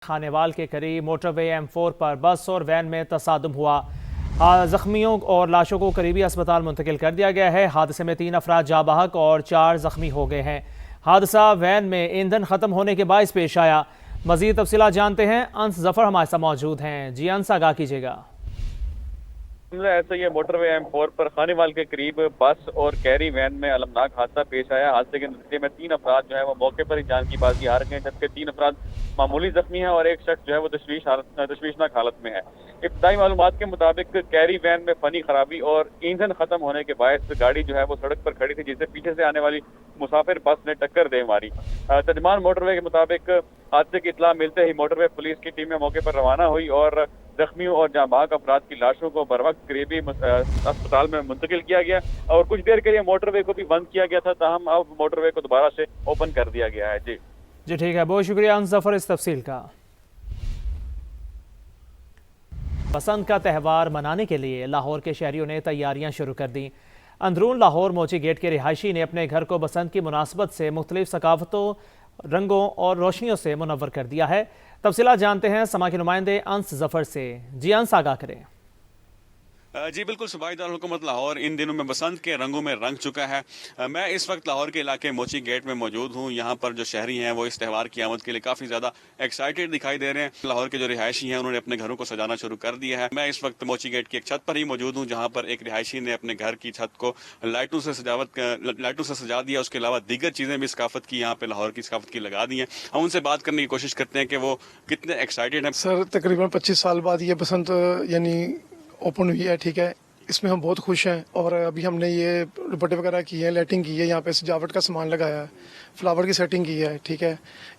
खानेवाल के करीब motorway M4 पर बस और वैन में तसादुम हुआ। जख्मियों और लाशों को करीबी अस्पताल मुंतकिल कर दिया गया है। हादसे में 3 अफराद जाँ बहक और 4 जख्मी हो गए हैं। हादसा वैन में ईंधन खत्म होने के बायस पेश आया। मजीद तफसीलात जानते हैं, अंस जफर हमारे साथ मौजूद हैं। जी अंस, आगाह कीजिएगा। ऐसा ये मोटरवे M4 पर खानेवाल के करीब बस और कैरी वैन में अलमनाक हादसा पेश आया। हादसे के नतीजे में 3 अफराद जो है वो मौके पर ही जान की बाजी हार गए, जबकि 3 अफराद मामूली जख्मी हैं और एक शख्स जो है वो तशवीशनाक हालत में है। इब्तदाई मालूमात के मुताबिक कैरी वैन में फनी खराबी और ईंधन खत्म होने के बायस गाड़ी जो है वो सड़क पर खड़ी थी, जिसे पीछे से आने वाली मुसाफिर बस ने टक्कर दे मारी। तर्जमान मोटरवे के मुताबिक हादसे की इत्तला मिलते ही मोटरवे पुलिस की टीमें मौके पर रवाना हुई और जख्मियों और जाँ बहक अफराद की लाशों को बर वक्त करीबी अस्पताल में मुंतकिल किया गया और कुछ देर के लिए मोटरवे को भी बंद किया गया था, ताहम अब मोटरवे को दोबारा से ओपन कर दिया गया है। जी ठीक है, बहुत शुक्रिया अंस जफर इस तफसील का। बसंत का त्यौहार मनाने के लिए लाहौर के शहरियों ने तैयारियां शुरू कर दी। अंदरून लाहौर मोची गेट के रिहायशी ने अपने घर को बसंत की मुनासबत से मुख्तलिफ सकाफतों, रंगों और रोशनियों से मुनव्वर कर दिया है। तफसीलात जानते हैं समा के नुमाइंदे अंस जफर से। जी अंस, आगाह करें। जी बिल्कुल, सूबाई दारुल हुकूमत लाहौर इन दिनों में बसंत के रंगों में रंग चुका है। मैं इस वक्त लाहौर के इलाके मोची गेट में मौजूद हूँ। यहाँ पर जो शहरी हैं वो इस त्यौहार की आमद के लिए काफ़ी ज़्यादा एक्साइटेड दिखाई दे रहे हैं। लाहौर के जो रिहायशी हैं उन्होंने अपने घरों को सजाना शुरू कर दिया है। मैं इस वक्त मोची गेट की एक छत पर ही मौजूद हूँ, जहाँ पर एक रिहायशी ने अपने घर की छत को लाइटों से सजा दिया। उसके अलावा दीगर चीज़ें भी सकाफत की यहाँ पे लाहौर की सकाफत की लगा दी हैं। हम उनसे बात करने की कोशिश करते हैं कि वो कितने एक्साइटेड हैं। सर, तकरीबन 25 साल बाद ये बसंत यानी ओपन हुई है, ठीक है। इसमें हम बहुत खुश हैं और अभी हमने ये दुपट्टे वगैरह की है, लाइटिंग की है, यहाँ पे सजावट का सामान लगाया है, फ्लावर की सेटिंग की है, ठीक है।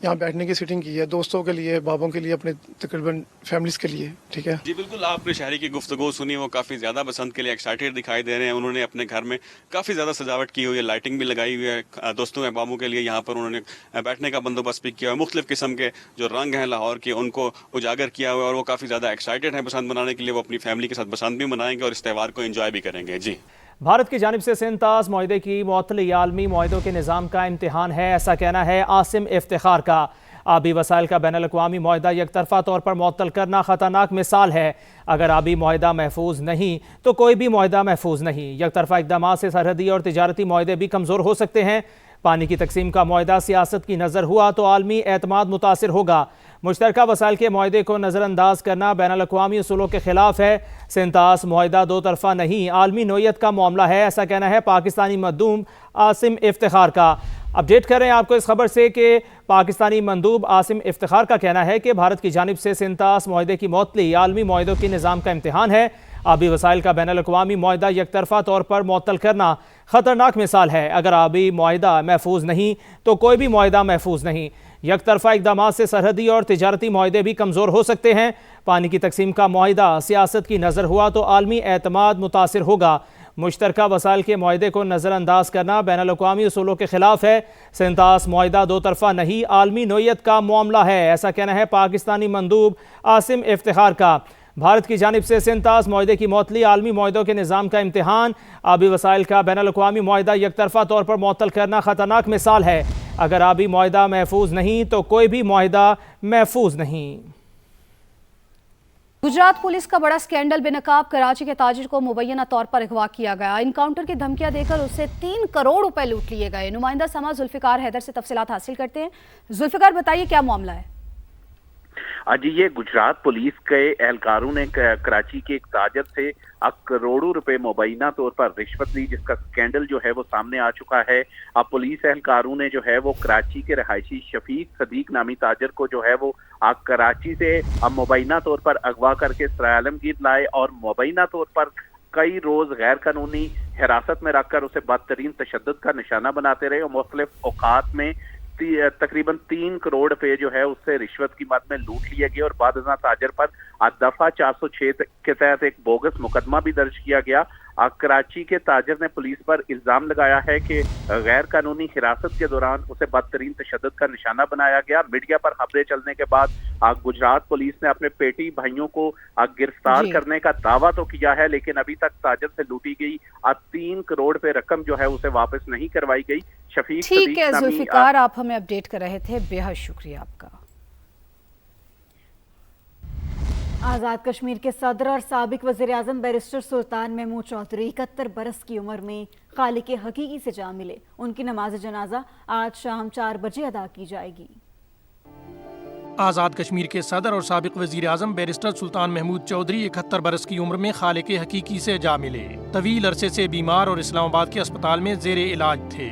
यहाँ बैठने की सीटिंग की है, दोस्तों के लिए, बाबों के लिए, अपने तकरीबन फैमिलीज के लिए, ठीक है। जी बिल्कुल, आपने शहरी की गुफ्तगू सुनी, वो काफ़ी ज़्यादा बसंत के लिए एक्साइटेड दिखाई दे रहे हैं। उन्होंने अपने घर में काफ़ी ज़्यादा सजावट की हुई है, लाइटिंग भी लगाई हुई है। दोस्तों या बाबों के लिए यहाँ पर उन्होंने बैठने का बंदोबस्त भी किया है। मुख्तलिफ किस्म के जो रंग हैं लाहौर के उनको उजागर किया हुआ है और वो काफ़ी ज़्यादा एक्साइटेड हैं बसंत मनाने के लिए। वो अपनी फैमिली के साथ बसंत भी मनाएंगे और इस त्यौहार को एंजॉय भी करेंगे। जी, भारत की जानिब से सिंतास मुआहदे की मुअत्तली आलमी मुआहदों के निज़ाम का इम्तिहान है, ऐसा कहना है आसिम इफ्तिखार का। आबी वसाइल का बैनुल अक़वामी मुआहदा यकतरफ़ा तौर पर मुअत्तल करना ख़तरनाक मिसाल है। अगर आबी मुआहदा महफूज नहीं तो कोई भी मुआहदा महफूज नहीं। यकतरफ़ा इक़दामात से सरहदी और तिजारती मुआहदे भी कमज़ोर हो सकते हैं। पानी की तकसीम का मुआहदा सियासत की नज़र हुआ तो आलमी एतमाद मुतासिर होगा। मुश्तरका वसाइल के मुआहदे को नज़रअंदाज करना बैनुल अक़वामी उसूलों के खिलाफ है। सिंतास मुआहदा दो तरफ़ा नहीं, आलमी नोयत का मामला है, ऐसा कहना है पाकिस्तानी मंदूब आसिम इफ्तिखार का। अपडेट कर रहे हैं आपको इस खबर से कि पाकिस्तानी मंदूब आसिम इफ्तिखार का कहना है कि भारत की जानिब से सिंतास मुआहदे की मुअत्तली आलमी मुआहदों के निज़ाम का इम्तिहान है। आबी वसाइल का बैनुल अक़वामी मुआहदा यकतरफ़ा तौर पर मुअत्तल करना ख़तरनाक मिसाल है। अगर आबी मुआहदा महफूज नहीं तो कोई भी मुआहदा महफूज नहीं। यकतरफ़ा इक़दामात से सरहदी और तिजारती मुआहदे भी कमज़ोर हो सकते हैं। पानी की तकसीम का मुआहदा सियासत की नज़र हुआ तो आलमी एतमाद मुतासिर होगा। मुश्तरका वसाइल के मुआहदे को नज़रअंदाज करना बैनुल अक़वामी उसूलों के खिलाफ है। सिंतास मुआहदा दो तरफ़ा नहीं, आलमी नोयत का मामला है, ऐसा कहना है पाकिस्तानी मंदूब आसिम इफ्तिखार का। भारत की जानिब से सिंतास मुआहदे की मुअत्तली आलमी मुआहदों के निज़ाम का इम्तिहान। आबी वसाइल का बैनुल अक़वामी मुआहदा यकतरफ़ा तौर पर मुअत्तल करना ख़तरनाक मिसाल है। अगर आबी मुआहदा महफूज नहीं तो कोई भी मुआहदा महफूज नहीं। गुजरात पुलिस का बड़ा स्कैंडल बेनकाब कराची के ताजिर को मुबैना तौर पर अगवा किया गया। इनकाउंटर की धमकियां देकर उससे 3 करोड़ रुपए लूट लिए गए। नुमाइंदा समा जुल्फ़िकार हैदर से तफसीलात हासिल करते हैं। जुल्फ़िकार, बताइए क्या मामला है? जी, ये गुजरात पुलिस के एहलकारों ने कराची के एक ताजर से करोड़ों रुपए मुबैना तौर पर रिश्वत ली, जिसका स्कैंडल जो है वो सामने आ चुका है। अब पुलिस एहलकारों ने जो है वो कराची के रहायशी शफीक सदीक नामी ताजर को जो है वो कराची से मुबैना तौर पर अगवा करके सराय आलमगीर लाए और मुबैना तौर पर कई रोज गैर कानूनी हिरासत में रखकर उसे बदतरीन तशद्दुद का निशाना बनाते रहे और मुख्तलिफ औकात में तकरीबन 3 करोड़ रुपए जो है उससे रिश्वत की मद में लूट लिए गए और बाद ताजर पर दफा 406 के तहत एक बोगस मुकदमा भी दर्ज किया गया। कराची के ताजर ने पुलिस पर इल्जाम लगाया है कि गैर कानूनी हिरासत के दौरान उसे बदतरीन तशद्दुद का निशाना बनाया गया। मीडिया पर खबरें चलने के बाद गुजरात पुलिस ने अपने पेटी भाइयों को गिरफ्तार करने का दावा तो किया है, लेकिन अभी तक ताजर से लूटी गई 3 करोड़ रुपए रकम जो है उसे वापस नहीं करवाई गई। ठीक है जुल्फ़िकार, आप हमें अपडेट कर रहे थे, बेहद शुक्रिया आपका। آزاد کشمیر کے صدر اور سابق وزیر اعظم بیرسٹر سلطان محمود چودھری 71 برس کی عمر میں خالق حقیقی سے جا ملے۔ ان کی نماز جنازہ آج شام 4 بجے ادا کی جائے گی۔ آزاد کشمیر کے صدر اور سابق وزیر اعظم بیرسٹر سلطان محمود چودھری 71 برس کی عمر میں خالق حقیقی سے جا ملے۔ طویل عرصے سے بیمار اور اسلام آباد کے اسپتال میں زیر علاج تھے۔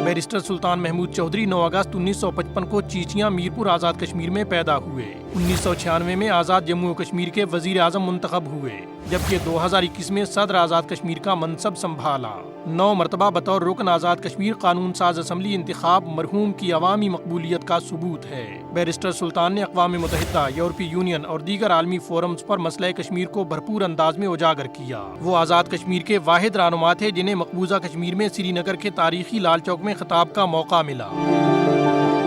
بیرسٹر سلطان محمود چودھری 9 اگست 1955 کو چیچیاں میرپور آزاد کشمیر میں پیدا ہوئے۔ 1996 میں آزاد جموں و کشمیر کے وزیر اعظم منتخب ہوئے، جبکہ 2021 میں صدر آزاد کشمیر کا منصب سنبھالا۔ 9 مرتبہ بطور رکن آزاد کشمیر قانون ساز اسمبلی انتخاب مرحوم کی عوامی مقبولیت کا ثبوت ہے۔ بیرسٹر سلطان نے اقوام متحدہ، یورپی یونین اور دیگر عالمی فورمز پر مسئلہ کشمیر کو بھرپور انداز میں اجاگر کیا۔ وہ آزاد کشمیر کے واحد رہنما تھے جنہیں مقبوضہ کشمیر میں سری نگر کے تاریخی لال چوک میں خطاب کا موقع ملا۔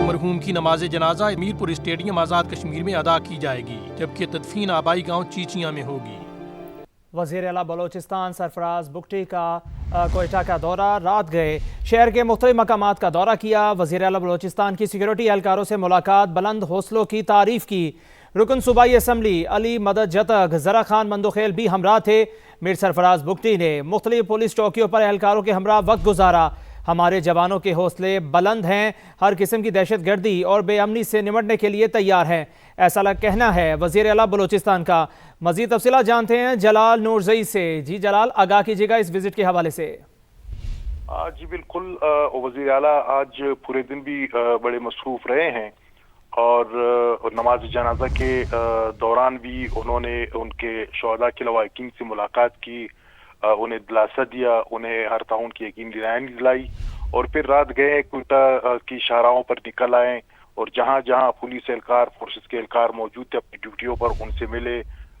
مرحوم کی نماز جنازہ میرپور اسٹیڈیم آزاد کشمیر میں ادا کی جائے گی، جبکہ تدفین آبائی گاؤں چیچیاں میں ہوگی۔ وزیر اعلیٰ بلوچستان سرفراز بگٹی کا کوئٹہ کا دورہ، رات گئے شہر کے مختلف مقامات کا دورہ کیا۔ وزیر اعلیٰ بلوچستان کی سیکیورٹی اہلکاروں سے ملاقات، بلند حوصلوں کی تعریف کی۔ رکن صوبائی اسمبلی علی مدد جتک، ذرا خان مندوخیل بھی ہمراہ تھے۔ میر سرفراز بگٹی نے مختلف پولیس چوکیوں پر اہلکاروں کے ہمراہ وقت گزارا۔ ہمارے جوانوں کے حوصلے بلند ہیں، ہر قسم کی دہشت گردی اور بے امنی سے نمٹنے کے لیے تیار ہیں، ایسا کہنا ہے وزیر اعلیٰ بلوچستان کا۔ مزید تفصیلات جانتے ہیں جلال نورزئی سے۔ جی جلال، آگاہ کیجیے گا اس وزٹ کے حوالے سے۔ جی بالکل، وزیر اعلیٰ آج پورے دن بھی بڑے مصروف رہے ہیں اور نماز جنازہ کے دوران بھی انہوں نے ان کے شہداء کے لواحقین سے ملاقات کی، انہیں دلاسا دیا، انہیں ہر تعاون کی یقین دلائی، اور پھر رات گئے کوئٹہ کی شاہراہوں پر نکل آئے اور جہاں جہاں پولیس اہلکار، فورسز کے اہلکار موجود تھے اپنی ڈیوٹیوں پر، ان سے ملے،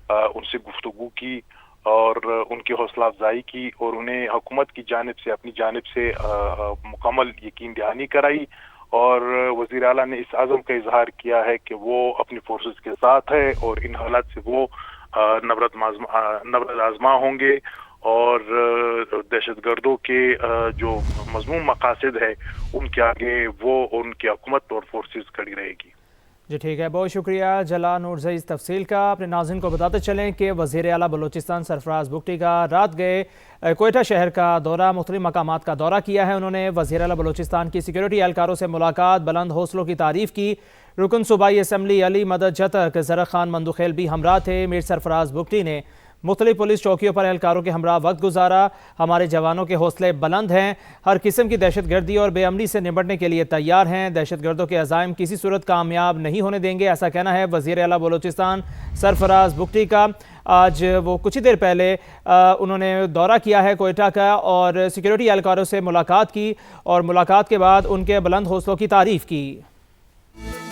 ان سے گفتگو کی اور ان کی حوصلہ افزائی کی، اور انہیں حکومت کی جانب سے، اپنی جانب سے مکمل یقین دہانی کرائی، اور وزیر اعلیٰ نے اس عزم کا اظہار کیا ہے کہ وہ اپنی فورسز کے ساتھ ہے اور ان حالات سے وہ نبرد آزما ہوں گے، اور دہشت گردوں کے جو مذموم مقاصد ہے ان کے آگے وہ ان کی حکومت اور فورسز کھڑی رہے گی۔ جی ٹھیک ہے، بہت شکریہ جلال نورزئی اس تفصیل کا۔ اپنے ناظرین کو بتاتے چلیں کہ وزیر اعلیٰ بلوچستان سرفراز بگٹی کا رات گئے کوئٹہ شہر کا دورہ، مختلف مقامات کا دورہ کیا ہے۔ انہوں نے وزیر اعلیٰ بلوچستان کی سیکیورٹی اہلکاروں سے ملاقات، بلند حوصلوں کی تعریف کی۔ رکن صوبائی اسمبلی علی مدد جتک، ذرا خان مندوخیل بھی ہمراہ تھے۔ میر سرفراز بگٹی نے مختلف پولیس چوکیوں پر اہلکاروں کے ہمراہ وقت گزارا۔ ہمارے جوانوں کے حوصلے بلند ہیں، ہر قسم کی دہشت گردی اور بے امنی سے نمٹنے کے لیے تیار ہیں، دہشت گردوں کے عزائم کسی صورت کامیاب نہیں ہونے دیں گے، ایسا کہنا ہے وزیر اعلیٰ بلوچستان سرفراز بگٹی کا۔ آج وہ کچھ ہی دیر پہلے انہوں نے دورہ کیا ہے کوئٹہ کا اور سیکیورٹی اہلکاروں سے ملاقات کی، اور ملاقات کے بعد ان کے بلند حوصلوں کی تعریف کی۔